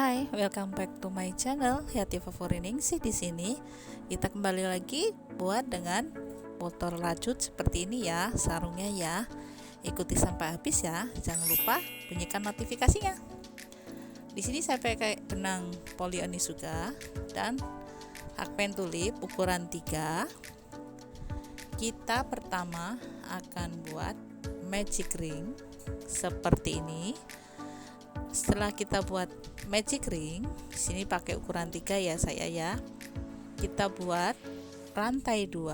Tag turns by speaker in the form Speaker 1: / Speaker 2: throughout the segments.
Speaker 1: Hai, welcome back to my channel Hayati Favouriningsih. Di sini kita kembali lagi buat dengan motor lacut seperti ini ya, sarungnya ya. Ikuti sampai habis ya. Jangan lupa bunyikan notifikasinya. Di sini saya pakai benang poli Onitsuka dan hakpen tulip ukuran 3. Kita pertama akan buat magic ring seperti ini. Setelah kita buat magic ring, di sini pakai ukuran 3 ya saya ya. Kita buat rantai 2.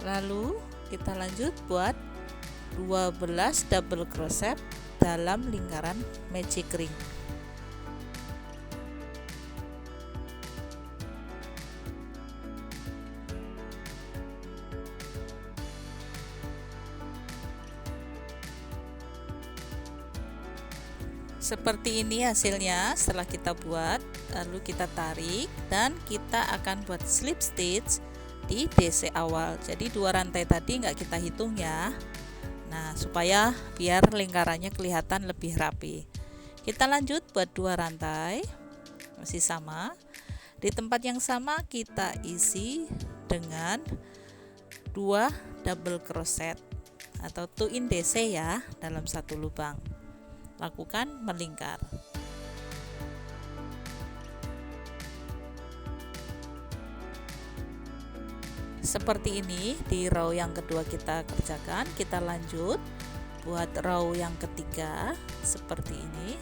Speaker 1: Lalu kita lanjut buat 12 double crochet dalam lingkaran magic ring. Seperti ini hasilnya setelah kita buat, lalu kita tarik dan kita akan buat slip stitch di DC awal. Jadi 2 rantai tadi nggak kita hitung ya. Nah, supaya biar lingkarannya kelihatan lebih rapi. Kita lanjut buat 2 rantai. Masih sama. Di tempat yang sama kita isi dengan 2 double crochet atau 2 in DC ya dalam satu lubang. Lakukan melingkar. Seperti ini di row yang kedua kita kerjakan. Kita lanjut buat row yang ketiga seperti ini.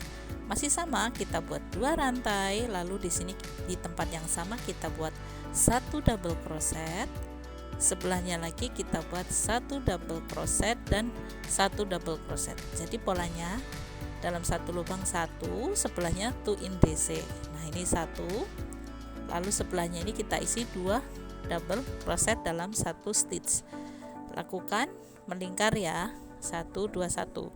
Speaker 1: Masih sama, kita buat 2 rantai, lalu di sini di tempat yang sama kita buat 1 double crochet. Sebelahnya lagi kita buat 1 double crochet dan 1 double crochet. Jadi polanya dalam satu lubang 1, sebelahnya 2 in DC. Nah, ini 1. Lalu sebelahnya ini kita isi 2 double crochet dalam 1 stitch. Lakukan melingkar ya. 1 2 1.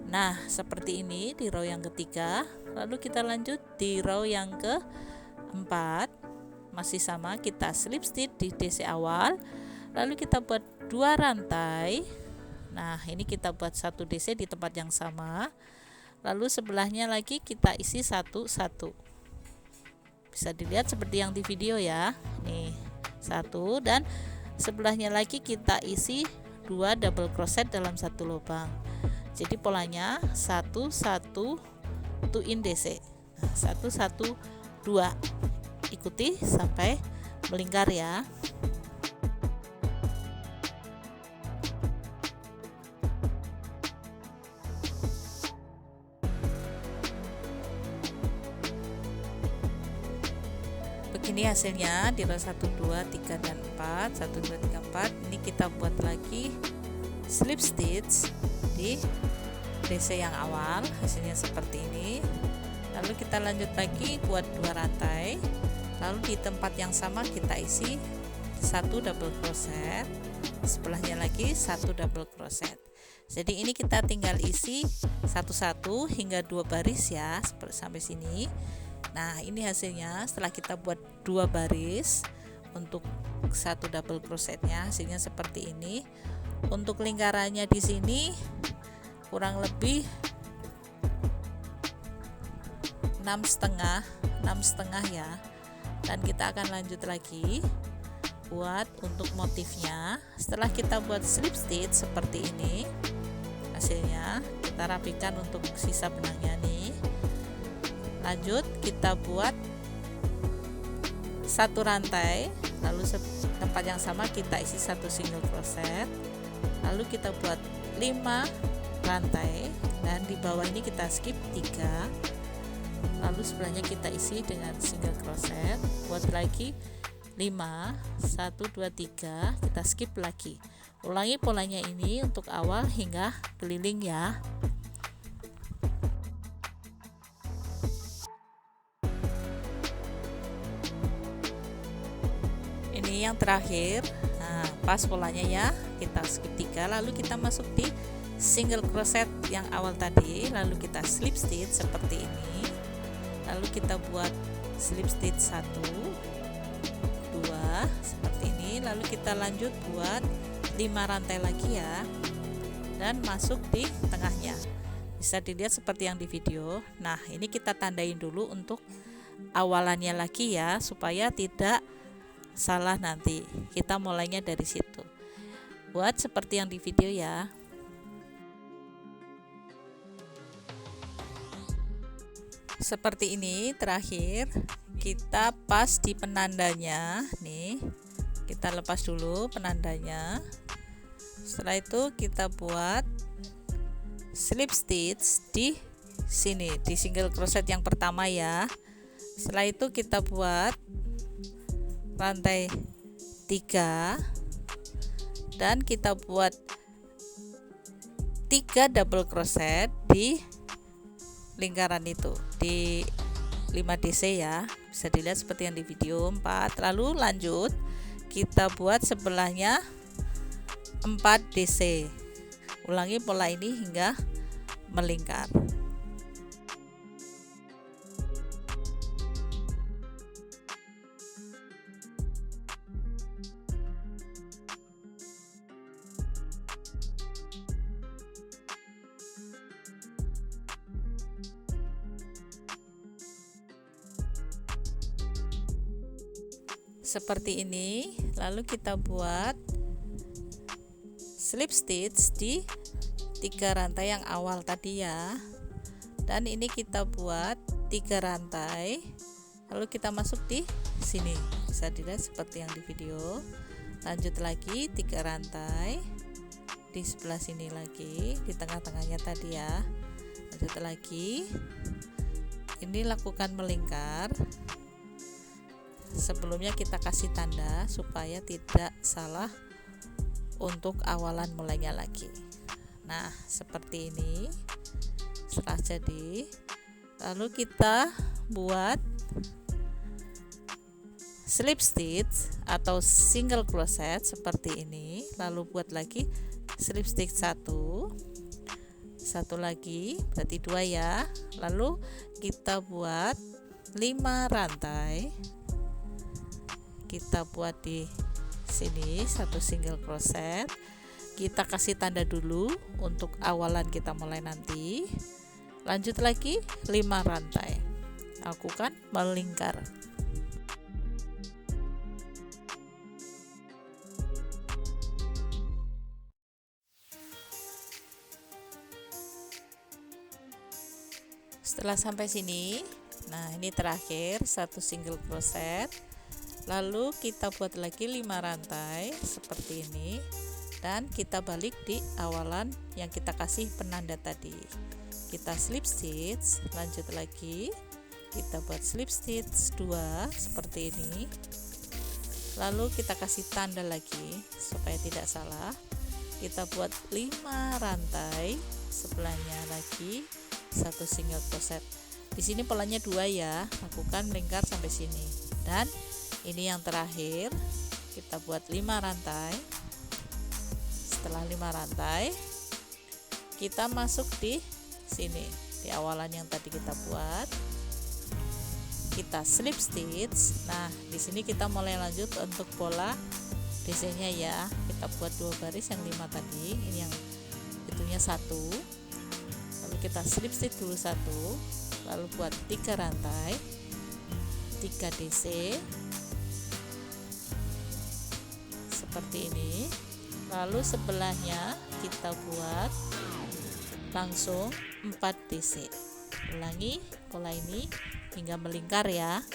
Speaker 1: Nah, seperti ini di row yang ketiga. Lalu kita lanjut di row yang keempat. Masih sama, kita slip stitch di DC awal. Lalu kita buat 2 rantai. Nah, ini kita buat 1 DC di tempat yang sama. Lalu sebelahnya lagi kita isi 1 1. Bisa dilihat seperti yang di video ya. Nih, 1 dan sebelahnya lagi kita isi 2 double crochet dalam satu lubang. Jadi polanya 1 1 2 in DC. Nah, 1 1 2. Ikuti sampai melingkar ya. Begini hasilnya di row 1 2 3 dan 4. 1 2 3 4. Ini kita buat lagi slip stitch di DC yang awal. Hasilnya seperti ini. Lalu kita lanjut lagi buat 2 rantai. Lalu di tempat yang sama kita isi 1 double crochet. Sebelahnya lagi 1 double crochet. Jadi ini kita tinggal isi 1-1 hingga 2 baris ya, sampai sini. Nah, ini hasilnya setelah kita buat 2 baris untuk 1 double crochetnya, hasilnya seperti ini. Untuk lingkarannya di sini kurang lebih 6,5 ya. Dan kita akan lanjut lagi buat untuk motifnya. Setelah kita buat slip stitch seperti ini, hasilnya kita rapikan untuk sisa benangnya nih. Lanjut kita buat 1 rantai, lalu tempat yang sama kita isi 1 single crochet, lalu kita buat 5 rantai dan di bawah ini kita skip 3, lalu sebelahnya kita isi dengan single crochet, buat lagi 5 1 2 3, kita skip lagi. Ulangi polanya ini untuk awal hingga keliling ya. Ini yang terakhir. Nah, pas polanya ya, kita skip 3, lalu kita masuk di single crochet yang awal tadi, lalu kita slip stitch seperti ini, lalu kita buat slip stitch 1 2 seperti ini, lalu kita lanjut buat 5 rantai lagi ya dan masuk di tengahnya. Di bisa dilihat seperti yang di video. Nah, ini kita tandain dulu untuk awalannya lagi ya, supaya tidak salah nanti. Kita mulainya dari situ. Buat seperti yang di video ya. Seperti ini. Terakhir kita pas di penandanya nih, kita lepas dulu penandanya. Setelah itu kita buat slip stitch di sini, di single crochet yang pertama ya. Setelah itu kita buat rantai 3 dan kita buat 3 double crochet di lingkaran itu, di 5 DC ya, bisa dilihat seperti yang di video 4. Lalu lanjut kita buat sebelahnya 4 DC. Ulangi pola ini hingga melingkar. Seperti ini. Lalu kita buat slip stitch di 3 rantai yang awal tadi ya. Dan ini kita buat 3 rantai. Lalu kita masuk di sini, bisa dilihat seperti yang di video. Lanjut lagi 3 rantai di sebelah sini lagi, di tengah-tengahnya tadi ya. Lanjut lagi, ini lakukan melingkar. Sebelumnya kita kasih tanda supaya tidak salah untuk awalan mulainya lagi. Nah, seperti ini. Setelah jadi, lalu kita buat slip stitch atau single crochet seperti ini. Lalu buat lagi slip stitch 1 lagi, berarti 2 ya. Lalu kita buat 5 rantai. Kita buat di sini 1 single crochet. Kita kasih tanda dulu untuk awalan kita mulai nanti. Lanjut lagi 5 rantai. Lakukan melingkar. Setelah sampai sini, nah ini terakhir 1 single crochet. Lalu kita buat lagi 5 rantai seperti ini, dan kita balik di awalan yang kita kasih penanda tadi. Kita slip stitch, lanjut lagi kita buat slip stitch 2 seperti ini. Lalu kita kasih tanda lagi supaya tidak salah. Kita buat 5 rantai, sebelahnya lagi 1 single crochet. Di sini polanya 2 ya, lakukan melingkar sampai sini. Dan ini yang terakhir, kita buat 5 rantai. Setelah 5 rantai, kita masuk di sini, di awalan yang tadi kita buat. Kita slip stitch. Nah, di sini kita mulai lanjut untuk pola DC-nya ya. Kita buat 2 baris yang 5 tadi. Ini yang itunya 1. Lalu kita slip stitch dulu 1. Lalu buat 3 rantai, 3 DC. Seperti ini. Lalu sebelahnya kita buat langsung 4 DC. Ulangi pola ini hingga melingkar ya.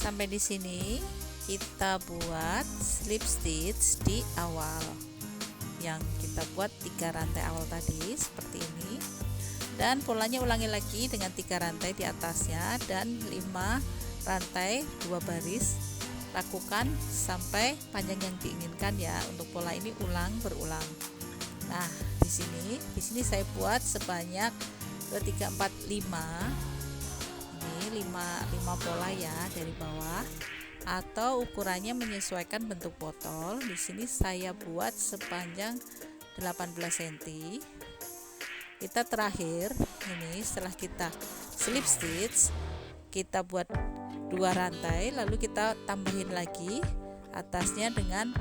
Speaker 1: Sampai di sini kita buat slip stitch di awal yang kita buat 3 rantai awal tadi seperti ini, dan polanya ulangi lagi dengan 3 rantai di atasnya dan 5 rantai 2 baris. Lakukan sampai panjang yang diinginkan ya. Untuk pola ini ulang berulang. Nah, di sini saya buat sebanyak 2, 3, 4, 5 5 pola ya dari bawah, atau ukurannya menyesuaikan bentuk botol. Di sini saya buat sepanjang 18 cm. Kita terakhir ini setelah kita slip stitch, kita buat 2 rantai, lalu kita tambahin lagi atasnya dengan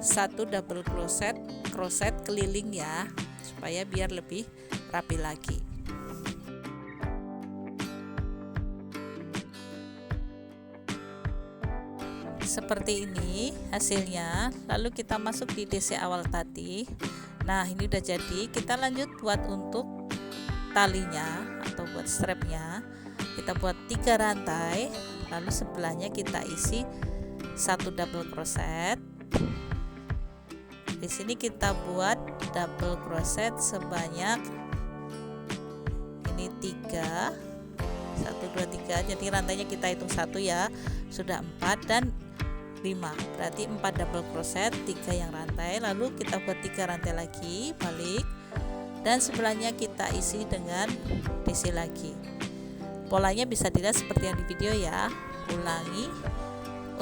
Speaker 1: 1 double crochet keliling ya, supaya biar lebih rapi lagi. Seperti ini hasilnya. Lalu kita masuk di DC awal tadi. Nah, ini udah jadi. Kita lanjut buat untuk talinya atau buat strapnya. Kita buat 3 rantai, lalu sebelahnya kita isi 1 double crochet. Di sini kita buat double crochet sebanyak ini 3, 1 2 3. Jadi rantainya kita hitung 1 ya, sudah 4 dan 5, berarti 4 double crochet, 3 yang rantai. Lalu kita buat 3 rantai lagi, balik, dan sebelahnya kita isi dengan DC lagi. Polanya bisa dilihat seperti yang di video ya. Ulangi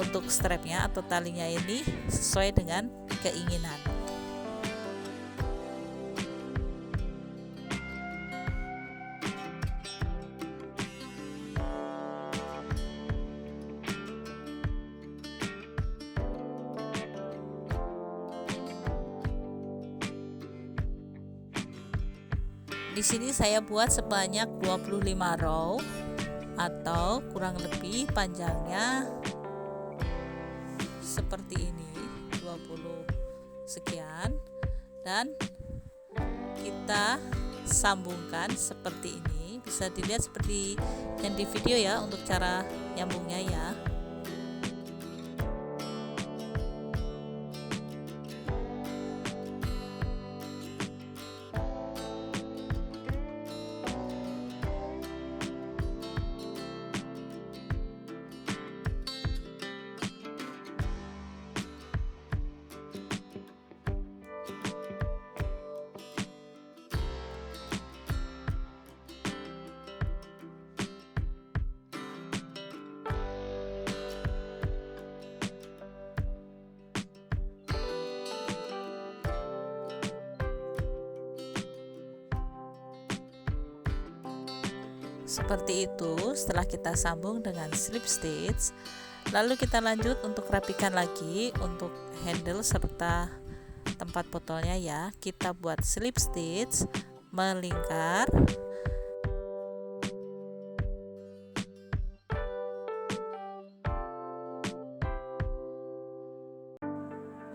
Speaker 1: untuk strapnya atau talinya ini sesuai dengan keinginan. Di sini saya buat sebanyak 25 row atau kurang lebih panjangnya seperti ini, 20 sekian, dan kita sambungkan seperti ini. Bisa dilihat seperti yang di video ya untuk cara nyambungnya ya. Seperti itu. Setelah kita sambung dengan slip stitch, lalu kita lanjut untuk rapikan lagi untuk handle serta tempat botolnya ya. Kita buat slip stitch melingkar,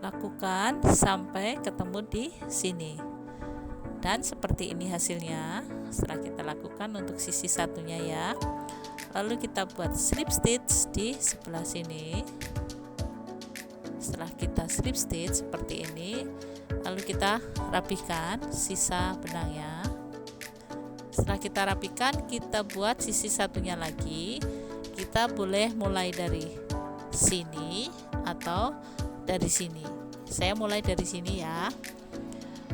Speaker 1: lakukan sampai ketemu di sini. Dan seperti ini hasilnya setelah kita lakukan untuk sisi satunya ya. Lalu kita buat slip stitch di sebelah sini. Setelah kita slip stitch seperti ini, lalu kita rapikan sisa benangnya. Setelah kita rapikan, kita buat sisi satunya lagi. Kita boleh mulai dari sini atau dari sini. Saya mulai dari sini ya.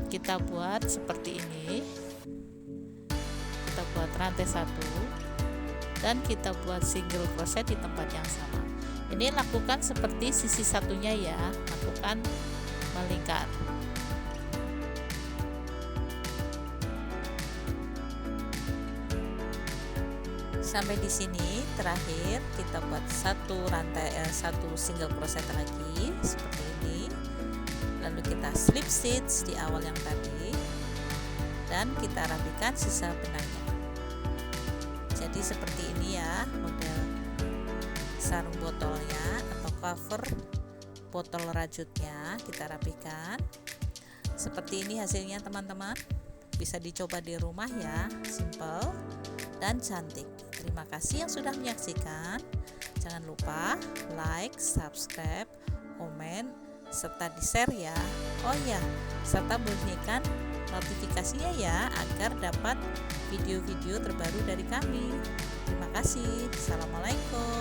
Speaker 1: Kita buat seperti ini. Kita buat rantai 1 dan kita buat single crochet di tempat yang sama. Ini lakukan seperti sisi satunya ya, lakukan melingkar. Sampai di sini terakhir kita buat satu single crochet lagi seperti ini. Lalu kita slip stitch di awal yang tadi dan kita rapikan sisa benangnya. Jadi seperti ini ya model sarung botolnya atau cover botol rajutnya, kita rapikan. Seperti ini hasilnya teman-teman. Bisa dicoba di rumah ya, simple dan cantik. Terima kasih yang sudah menyaksikan. Jangan lupa like, subscribe, komen, serta di-share ya. Oh ya, serta bunyikan notifikasinya ya agar dapat video-video terbaru dari kami. Terima kasih. Assalamualaikum.